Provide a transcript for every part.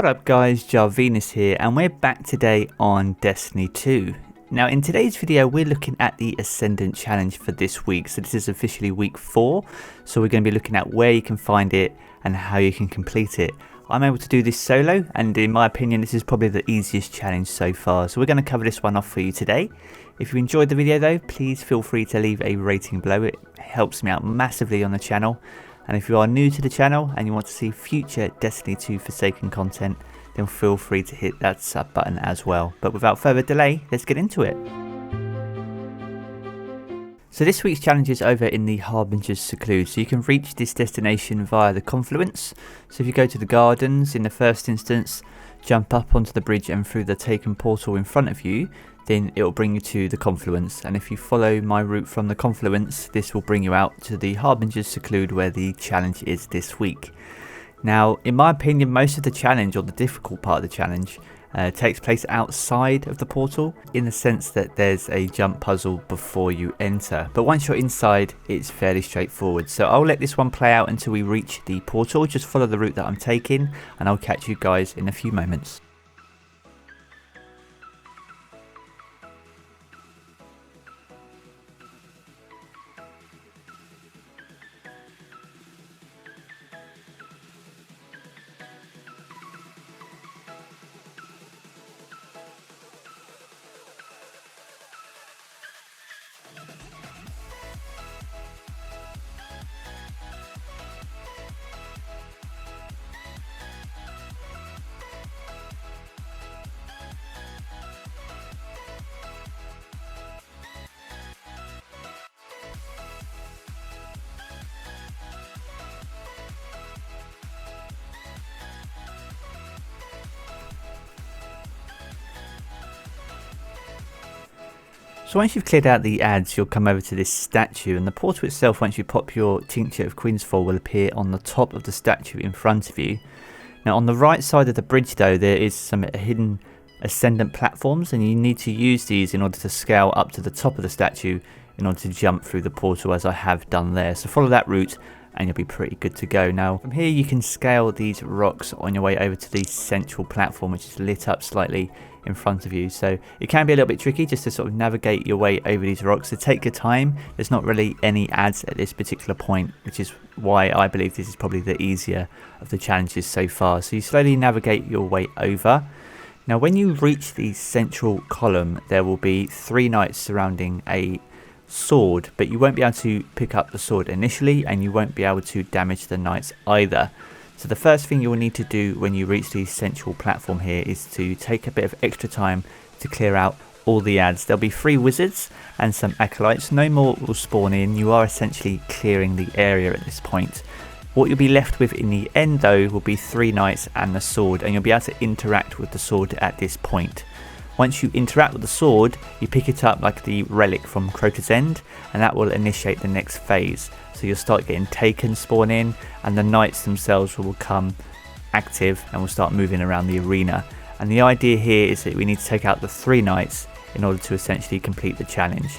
What up guys, Jarvinus here, and we're back today on Destiny 2. Now in today's video we're looking at the Ascendant challenge for this week, so this is officially week 4, so we're going to be looking at where you can find it and how you can complete it. I'm able to do this solo, and in my opinion this is probably the easiest challenge so far, so we're going to cover this one off for you today. If you enjoyed the video though, please feel free to leave a rating below, it helps me out massively on the channel. And if you are new to the channel and you want to see future Destiny 2 Forsaken content, then feel free to hit that sub button as well. But without further delay, let's get into it. So this week's challenge is over in the Harbinger's Seclude, so you can reach this destination via the confluence. So if you go to the gardens in the first instance, jump up onto the bridge and through the taken portal in front of you, then it will bring you to the confluence, and if you follow my route from the confluence, this will bring you out to the Harbinger's Seclude where the challenge is this week. Now in my opinion, most of the challenge, or the difficult part of the challenge, takes place outside of the portal, in the sense that there's a jump puzzle before you enter, but once you're inside it's fairly straightforward. So I'll let this one play out until we reach the portal. Just follow the route that I'm taking and I'll catch you guys in a few moments. So once you've cleared out the ads, you'll come over to this statue, and the portal itself, once you pop your Tincture of Queensfall, will appear on the top of the statue in front of you. Now on the right side of the bridge though, there is some hidden Ascendant platforms, and you need to use these in order to scale up to the top of the statue in order to jump through the portal, as I have done there. So follow that route and you'll be pretty good to go. Now from here you can scale these rocks on your way over to the central platform, which is lit up slightly in front of you. So it can be a little bit tricky just to sort of navigate your way over these rocks, so take your time. There's not really any ads at this particular point, which is why I believe this is probably the easier of the challenges so far. So you slowly navigate your way over. Now when you reach the central column, there will be 3 knights surrounding a sword, but you won't be able to pick up the sword initially, and you won't be able to damage the knights either. So the first thing you will need to do when you reach the central platform here is to take a bit of extra time to clear out all the ads. There'll be 3 wizards and some acolytes. No more will spawn in. You are essentially clearing the area at this point. What you'll be left with in the end though will be 3 knights and the sword, and you'll be able to interact with the sword at this point. Once you interact with the sword, you pick it up like the relic from Crota's End, and that will initiate the next phase. So you'll start getting taken spawn in, and the knights themselves will become active and will start moving around the arena. And the idea here is that we need to take out the 3 knights in order to essentially complete the challenge.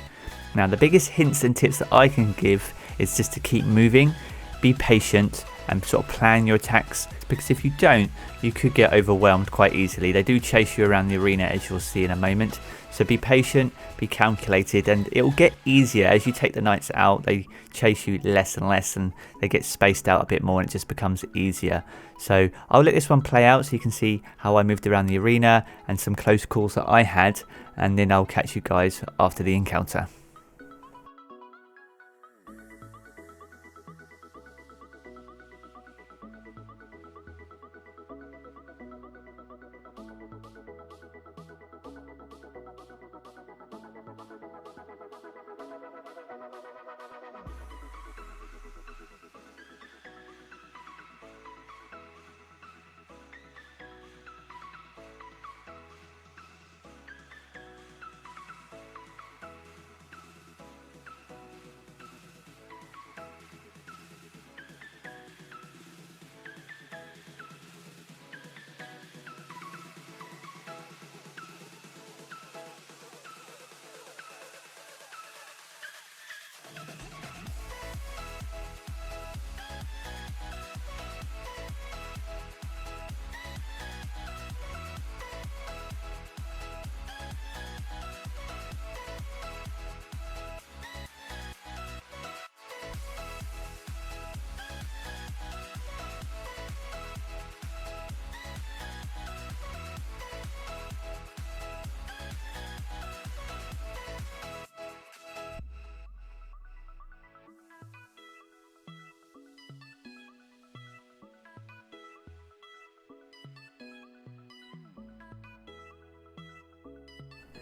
Now the biggest hints and tips that I can give is just to keep moving, be patient, and sort of plan your attacks, because if you don't, you could get overwhelmed quite easily. They do chase you around the arena, as you'll see in a moment. So be patient, be calculated, and it will get easier as you take the knights out. They chase you less and less, and they get spaced out a bit more, and it just becomes easier. So I'll let this one play out so you can see how I moved around the arena and some close calls that I had, and then I'll catch you guys after the encounter.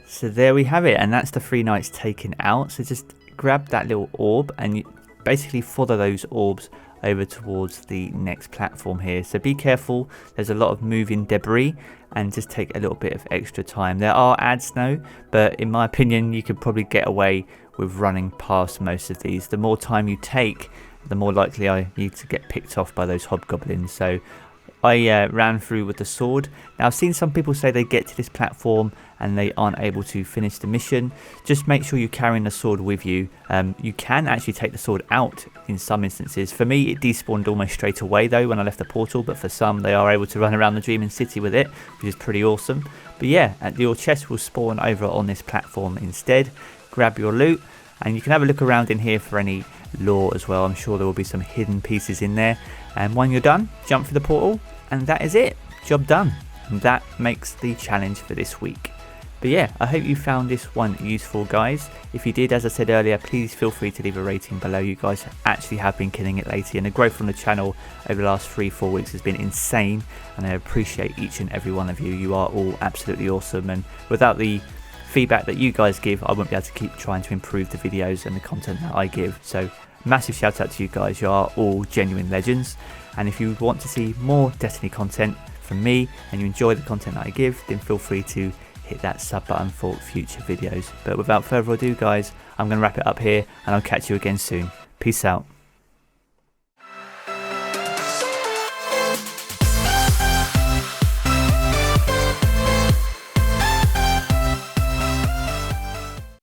So there we have it, and that's the 3 knights taken out. So just grab that little orb and you basically follow those orbs over towards the next platform here. So be careful, there's a lot of moving debris, and just take a little bit of extra time. There are ads now, but in my opinion you could probably get away with running past most of these. The more time you take, the more likely I need to get picked off by those hobgoblins. So I ran through with the sword. Now I've seen some people say they get to this platform and they aren't able to finish the mission. Just make sure you're carrying the sword with you. You can actually take the sword out in some instances. For me it despawned almost straight away though when I left the portal, but for some they are able to run around the Dreaming City with it, which is pretty awesome. But yeah, your chest will spawn over on this platform instead. Grab your loot and you can have a look around in here for any lore as well. I'm sure there will be some hidden pieces in there, and when you're done, jump through the portal and that is it. Job done. And that makes the challenge for this week. But yeah, I hope you found this one useful, guys. If you did, as I said earlier, please feel free to leave a rating below. You guys actually have been killing it lately, and the growth from the channel over the last 3-4 weeks has been insane, and I appreciate each and every one of you. You are all absolutely awesome, and without the feedback that you guys give, I won't be able to keep trying to improve the videos and the content that I give. So massive shout out to you guys. You are all genuine legends, and if you want to see more Destiny content from me and you enjoy the content that I give, then feel free to hit that sub button for future videos. But without further ado, guys, I'm going to wrap it up here and I'll catch you again soon. Peace out.